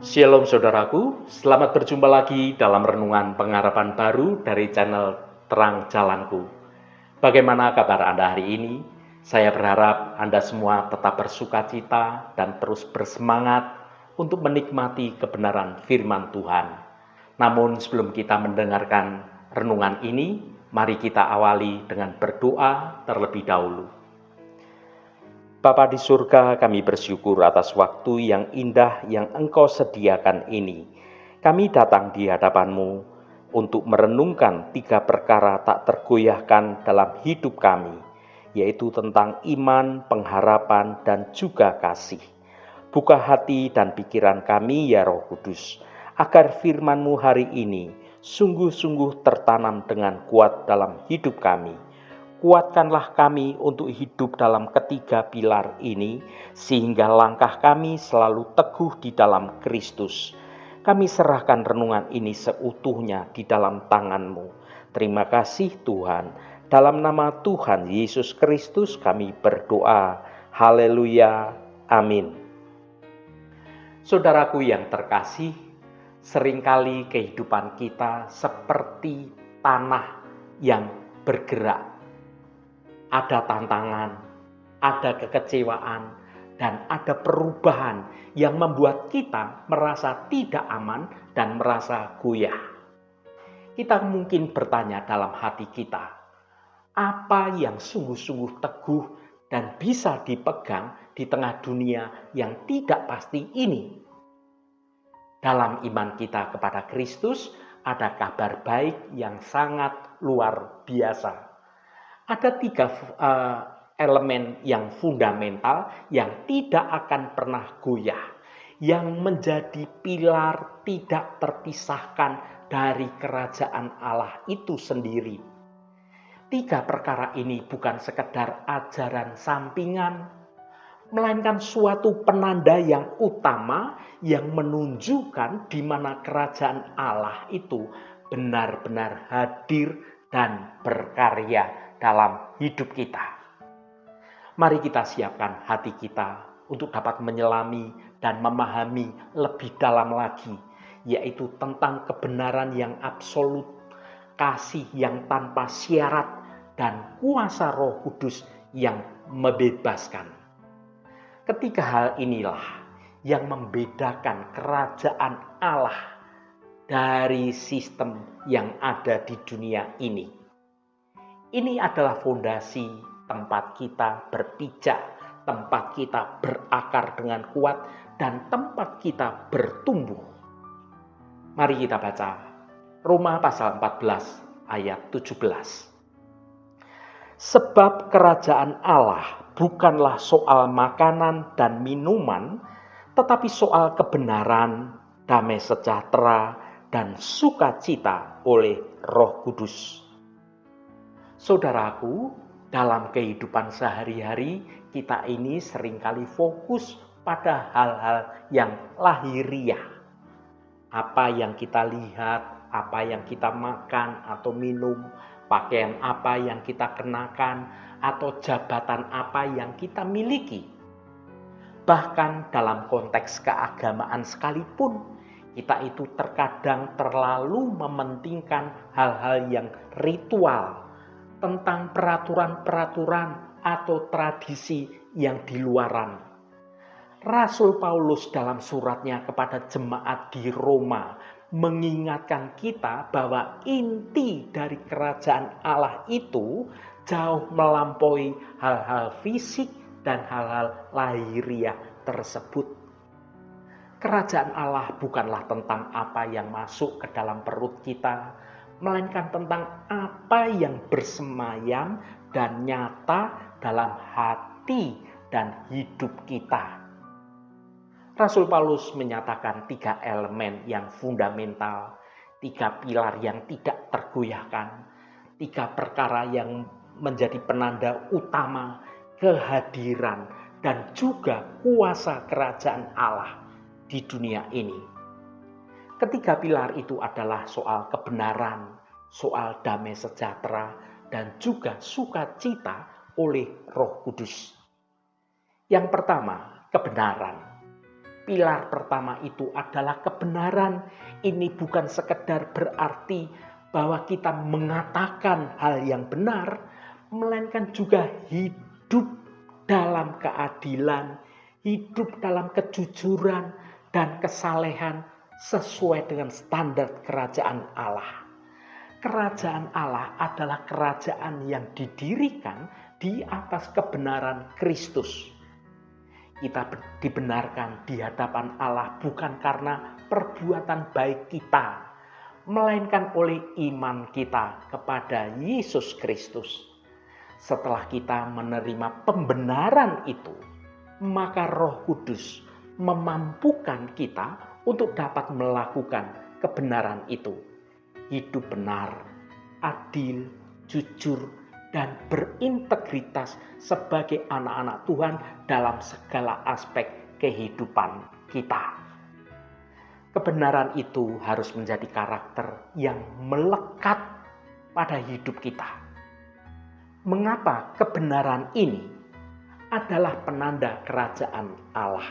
Shalom saudaraku, selamat berjumpa lagi dalam renungan pengharapan baru dari channel Terang Jalanku. Bagaimana kabar Anda hari ini? Saya berharap Anda semua tetap bersukacita dan terus bersemangat untuk menikmati kebenaran firman Tuhan. Namun sebelum kita mendengarkan renungan ini, mari kita awali dengan berdoa terlebih dahulu. Bapa di surga, kami bersyukur atas waktu yang indah yang Engkau sediakan ini. Kami datang di hadapan-Mu untuk merenungkan 3 perkara tak tergoyahkan dalam hidup kami, yaitu tentang iman, pengharapan, dan juga kasih. Buka hati dan pikiran kami ya Roh Kudus, agar firman-Mu hari ini sungguh-sungguh tertanam dengan kuat dalam hidup kami. Kuatkanlah kami untuk hidup dalam ketiga pilar ini, sehingga langkah kami selalu teguh di dalam Kristus. Kami serahkan renungan ini seutuhnya di dalam tangan-Mu. Terima kasih Tuhan. Dalam nama Tuhan Yesus Kristus kami berdoa. Haleluya. Amin. Saudaraku yang terkasih, seringkali kehidupan kita seperti tanah yang bergerak. Ada tantangan, ada kekecewaan, dan ada perubahan yang membuat kita merasa tidak aman dan merasa goyah. Kita mungkin bertanya dalam hati kita, apa yang sungguh-sungguh teguh dan bisa dipegang di tengah dunia yang tidak pasti ini? Dalam iman kita kepada Kristus, ada kabar baik yang sangat luar biasa. Ada 3 elemen yang fundamental yang tidak akan pernah goyah, yang menjadi pilar tidak terpisahkan dari kerajaan Allah itu sendiri. 3 perkara ini bukan sekedar ajaran sampingan, melainkan suatu penanda yang utama yang menunjukkan di mana kerajaan Allah itu benar-benar hadir dan berkarya dalam hidup kita. Mari kita siapkan hati kita untuk dapat menyelami dan memahami lebih dalam lagi, yaitu tentang kebenaran yang absolut, kasih yang tanpa syarat, dan kuasa Roh Kudus yang membebaskan. Ketiga hal inilah yang membedakan kerajaan Allah dari sistem yang ada di dunia ini. Ini adalah fondasi tempat kita berpijak, tempat kita berakar dengan kuat, dan tempat kita bertumbuh. Mari kita baca Roma pasal 14 ayat 17. Sebab kerajaan Allah bukanlah soal makanan dan minuman, tetapi soal kebenaran, damai sejahtera, dan sukacita oleh Roh Kudus. Saudaraku, dalam kehidupan sehari-hari kita ini seringkali fokus pada hal-hal yang lahiriah. Apa yang kita lihat, apa yang kita makan atau minum, pakaian apa yang kita kenakan, atau jabatan apa yang kita miliki. Bahkan dalam konteks keagamaan sekalipun, kita itu terkadang terlalu mementingkan hal-hal yang ritual, tentang peraturan-peraturan atau tradisi yang di luaran. Rasul Paulus dalam suratnya kepada jemaat di Roma mengingatkan kita bahwa inti dari kerajaan Allah itu jauh melampaui hal-hal fisik dan hal-hal lahiriah tersebut. Kerajaan Allah bukanlah tentang apa yang masuk ke dalam perut kita, melainkan tentang apa yang bersemayam dan nyata dalam hati dan hidup kita. Rasul Paulus menyatakan 3 elemen yang fundamental, 3 pilar yang tidak tergoyahkan, 3 perkara yang menjadi penanda utama kehadiran dan juga kuasa kerajaan Allah di dunia ini. Ketiga pilar itu adalah soal kebenaran, soal damai sejahtera, dan juga sukacita oleh Roh Kudus. Yang pertama, kebenaran. Pilar pertama itu adalah kebenaran. Ini bukan sekedar berarti bahwa kita mengatakan hal yang benar, melainkan juga hidup dalam keadilan, hidup dalam kejujuran dan kesalehan sesuai dengan standar kerajaan Allah. Kerajaan Allah adalah kerajaan yang didirikan di atas kebenaran Kristus. Kita dibenarkan di hadapan Allah bukan karena perbuatan baik kita, melainkan oleh iman kita kepada Yesus Kristus. Setelah kita menerima pembenaran itu, maka Roh Kudus memampukan kita untuk dapat melakukan kebenaran itu. Hidup benar, adil, jujur, dan berintegritas sebagai anak-anak Tuhan dalam segala aspek kehidupan kita. Kebenaran itu harus menjadi karakter yang melekat pada hidup kita. Mengapa kebenaran ini adalah penanda kerajaan Allah?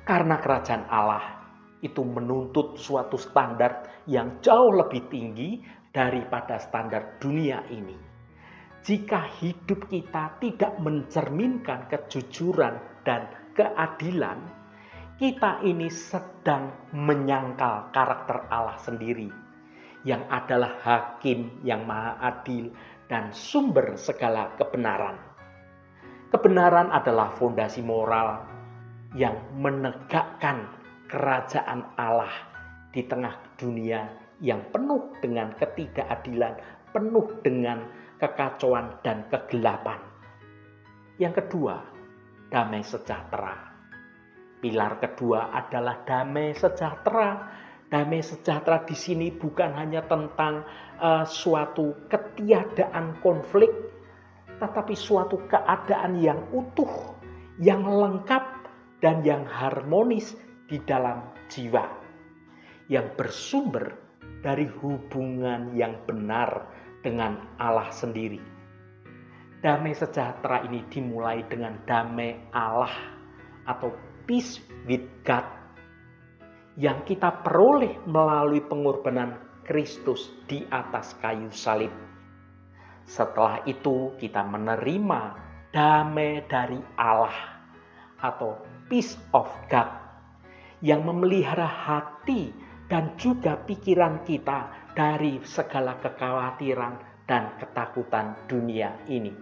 Karena kerajaan Allah itu menuntut suatu standar yang jauh lebih tinggi daripada standar dunia ini. Jika hidup kita tidak mencerminkan kejujuran dan keadilan, kita ini sedang menyangkal karakter Allah sendiri, yang adalah hakim yang maha adil dan sumber segala kebenaran. Kebenaran adalah fondasi moral yang menegakkan kerajaan Allah di tengah dunia yang penuh dengan ketidakadilan, penuh dengan kekacauan dan kegelapan. Yang kedua, damai sejahtera. Pilar kedua adalah damai sejahtera. Damai sejahtera di sini bukan hanya tentang suatu ketiadaan konflik, tetapi suatu keadaan yang utuh, yang lengkap, dan yang harmonis di dalam jiwa, yang bersumber dari hubungan yang benar dengan Allah sendiri. Damai sejahtera ini dimulai dengan damai Allah atau peace with God yang kita peroleh melalui pengorbanan Kristus di atas kayu salib. Setelah itu kita menerima damai dari Allah atau peace of God yang memelihara hati dan juga pikiran kita dari segala kekhawatiran dan ketakutan dunia ini.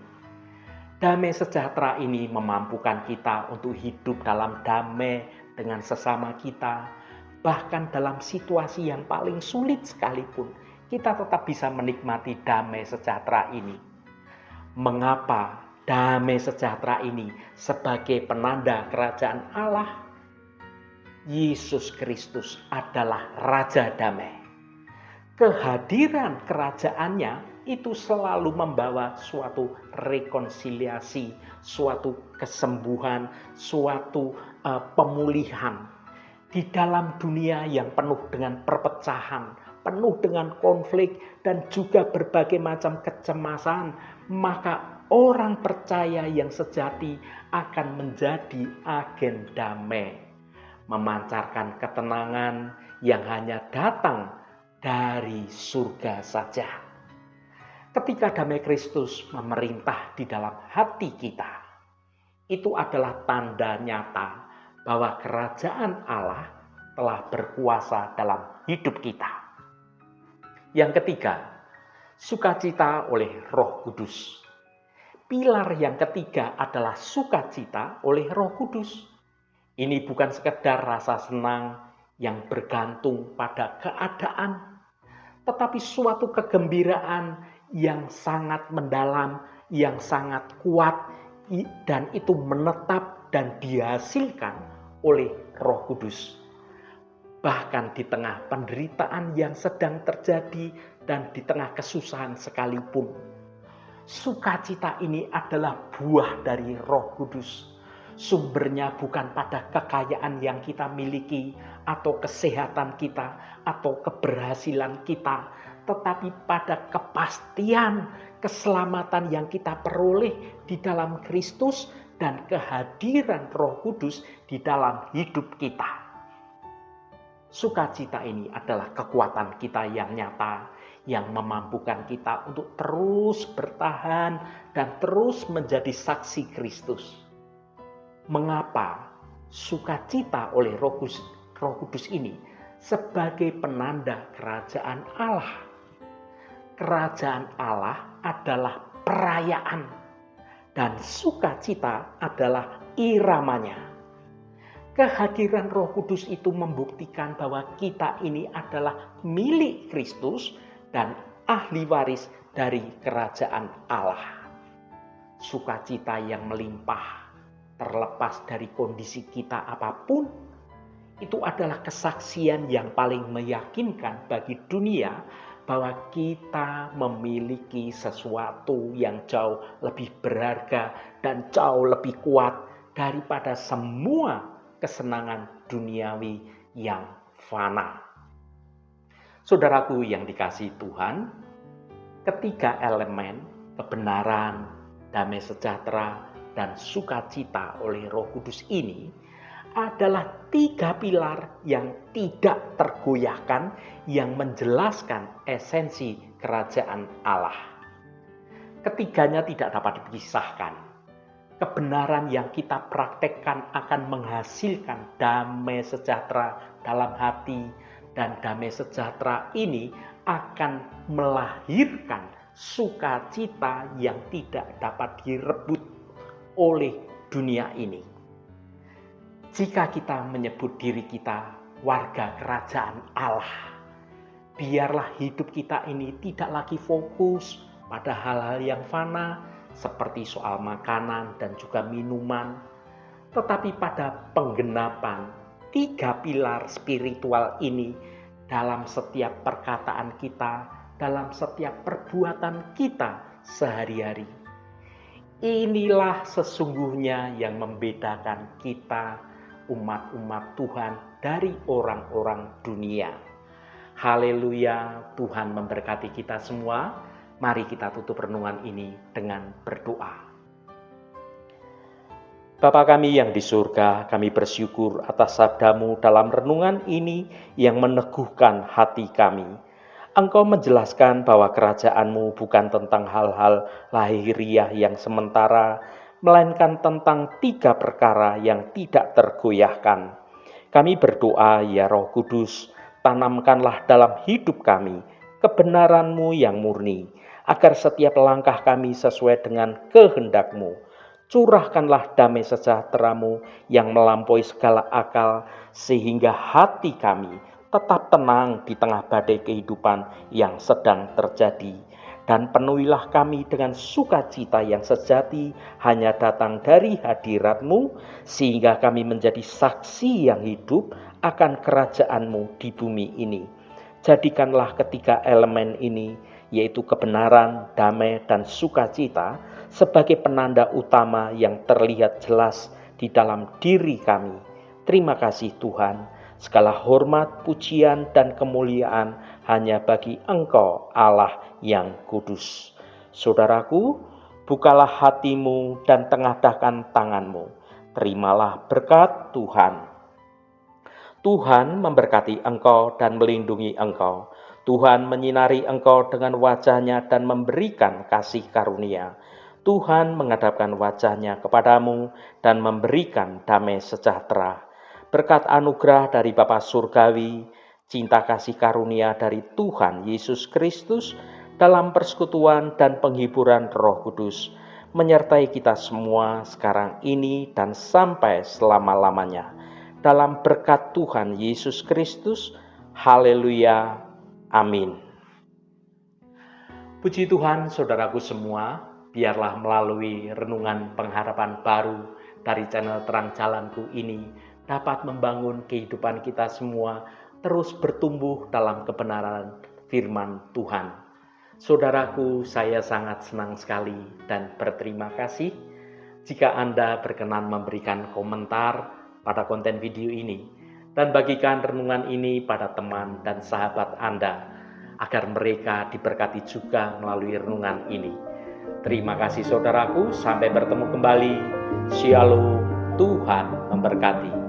Damai sejahtera ini memampukan kita untuk hidup dalam damai dengan sesama kita. Bahkan dalam situasi yang paling sulit sekalipun, kita tetap bisa menikmati damai sejahtera ini. Mengapa damai sejahtera ini sebagai penanda kerajaan Allah? Yesus Kristus adalah Raja Damai. Kehadiran kerajaannya itu selalu membawa suatu rekonsiliasi, suatu kesembuhan, suatu pemulihan. Di dalam dunia yang penuh dengan perpecahan, penuh dengan konflik, dan juga berbagai macam kecemasan, maka orang percaya yang sejati akan menjadi agen damai, memancarkan ketenangan yang hanya datang dari surga saja. Ketika damai Kristus memerintah di dalam hati kita, itu adalah tanda nyata bahwa kerajaan Allah telah berkuasa dalam hidup kita. Yang ketiga, sukacita oleh Roh Kudus. Pilar yang ketiga adalah sukacita oleh Roh Kudus. Ini bukan sekedar rasa senang yang bergantung pada keadaan, tetapi suatu kegembiraan yang sangat mendalam, yang sangat kuat, dan itu menetap dan dihasilkan oleh Roh Kudus. Bahkan di tengah penderitaan yang sedang terjadi dan di tengah kesusahan sekalipun, sukacita ini adalah buah dari Roh Kudus. Sumbernya bukan pada kekayaan yang kita miliki atau kesehatan kita atau keberhasilan kita, tetapi pada kepastian keselamatan yang kita peroleh di dalam Kristus dan kehadiran Roh Kudus di dalam hidup kita. Sukacita ini adalah kekuatan kita yang nyata, yang memampukan kita untuk terus bertahan dan terus menjadi saksi Kristus. Mengapa sukacita oleh Roh Kudus ini sebagai penanda kerajaan Allah? Kerajaan Allah adalah perayaan dan sukacita adalah iramanya. Kehadiran Roh Kudus itu membuktikan bahwa kita ini adalah milik Kristus dan ahli waris dari kerajaan Allah. Sukacita yang melimpah, terlepas dari kondisi kita apapun, itu adalah kesaksian yang paling meyakinkan bagi dunia bahwa kita memiliki sesuatu yang jauh lebih berharga dan jauh lebih kuat daripada semua kesenangan duniawi yang fana. Saudaraku yang dikasihi Tuhan, ketiga elemen kebenaran, damai sejahtera, dan sukacita oleh Roh Kudus ini adalah 3 pilar yang tidak tergoyahkan yang menjelaskan esensi kerajaan Allah. Ketiganya tidak dapat dipisahkan. Kebenaran yang kita praktekkan akan menghasilkan damai sejahtera dalam hati, dan damai sejahtera ini akan melahirkan sukacita yang tidak dapat direbut oleh dunia ini. Jika kita menyebut diri kita warga kerajaan Allah, biarlah hidup kita ini tidak lagi fokus pada hal-hal yang fana seperti soal makanan dan juga minuman, tetapi pada penggenapan 3 pilar spiritual ini dalam setiap perkataan kita, dalam setiap perbuatan kita sehari-hari. Inilah sesungguhnya yang membedakan kita umat-umat Tuhan dari orang-orang dunia. Haleluya, Tuhan memberkati kita semua. Mari kita tutup renungan ini dengan berdoa. Bapa kami yang di surga, kami bersyukur atas sabda-Mu dalam renungan ini yang meneguhkan hati kami. Engkau menjelaskan bahwa kerajaan-Mu bukan tentang hal-hal lahiriah yang sementara, melainkan tentang 3 perkara yang tidak tergoyahkan. Kami berdoa, ya Roh Kudus, tanamkanlah dalam hidup kami kebenaran-Mu yang murni, agar setiap langkah kami sesuai dengan kehendak-Mu. Curahkanlah damai sejahtera-Mu yang melampaui segala akal, sehingga hati kami tetap tenang di tengah badai kehidupan yang sedang terjadi. Dan penuhilah kami dengan sukacita yang sejati hanya datang dari hadirat-Mu, sehingga kami menjadi saksi yang hidup akan kerajaan-Mu di bumi ini. Jadikanlah ketiga elemen ini, yaitu kebenaran, damai, dan sukacita, sebagai penanda utama yang terlihat jelas di dalam diri kami. Terima kasih Tuhan. Segala hormat, pujian, dan kemuliaan hanya bagi Engkau Allah yang kudus. Saudaraku, bukalah hatimu dan tengadahkan tanganmu. Terimalah berkat Tuhan. Tuhan memberkati engkau dan melindungi engkau. Tuhan menyinari engkau dengan wajah-Nya dan memberikan kasih karunia. Tuhan menghadapkan wajah-Nya kepadamu dan memberikan damai sejahtera. Berkat anugerah dari Bapa Surgawi, cinta kasih karunia dari Tuhan Yesus Kristus, dalam persekutuan dan penghiburan Roh Kudus, menyertai kita semua sekarang ini dan sampai selama-lamanya. Dalam berkat Tuhan Yesus Kristus, haleluya, amin. Puji Tuhan, saudaraku semua, biarlah melalui renungan pengharapan baru dari channel Terang Jalanku ini dapat membangun kehidupan kita semua terus bertumbuh dalam kebenaran firman Tuhan. Saudaraku, saya sangat senang sekali dan berterima kasih jika Anda berkenan memberikan komentar pada konten video ini dan bagikan renungan ini pada teman dan sahabat Anda agar mereka diberkati juga melalui renungan ini. Terima kasih saudaraku, sampai bertemu kembali. Shalom, Tuhan memberkati.